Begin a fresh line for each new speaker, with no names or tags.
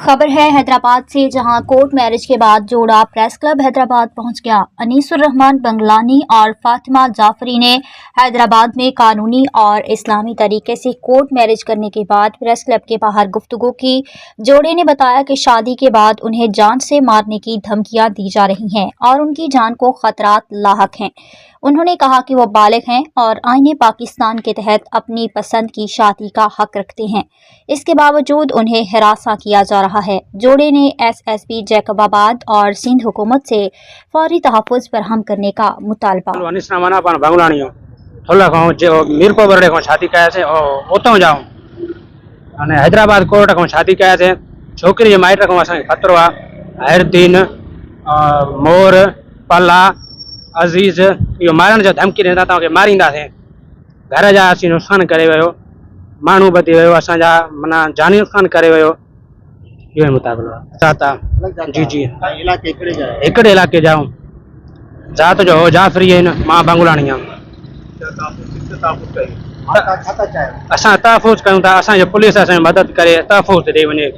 खबर है हैदराबाद से, जहां कोर्ट मैरिज के बाद जोड़ा प्रेस क्लब हैदराबाद पहुंच गया। अनीसुर रहमान बंगलानी और फातिमा जाफरी ने हैदराबाद में कानूनी और इस्लामी तरीके से कोर्ट मैरिज करने के बाद प्रेस क्लब के बाहर गुफ्तगू की। जोड़े ने बताया कि शादी के बाद उन्हें जान से मारने की धमकियां दी जा रही हैं और उनकी जान को खतरात लाहक हैं। उन्होंने कहा कि वो बालिग हैं और आईने पाकिस्तान के तहत अपनी पसंद की शादी का हक रखते हैं। इसके बावजूद उन्हें हिरासा किया जा रहा है। जोड़े ने एसएसपी जैकबाबाद और सिंध हुकूमत से फौरी तहफ़्फ़ुज़ फराहम करने का मुतालबा।
शादी कया से उतो जाऊं अने हैदराबाद कोर्ट को शादी कया से छोकरी जे माइट को असन खतरो आ हरदीन मोर पला अजीज यो मारण जो धमकी देता था कि मारींदासीं। घर जा असीं नुक़सान करे वियो, माण्हू बची वियो, असांजा माना जानी नुक़सान करे वियो। इहो मुताबिक़ जाता जी जी हिकिड़े इलाइक़े जा ज़ात जो हो जाफ़री आहिनि, मां बंगुलाणी आहियां। असां तहफ़्फ़ुज़ कयूं था, असांजो पुलिस असांजी मदद करे तहफ़्फ़ुज़ ॾेई वञे।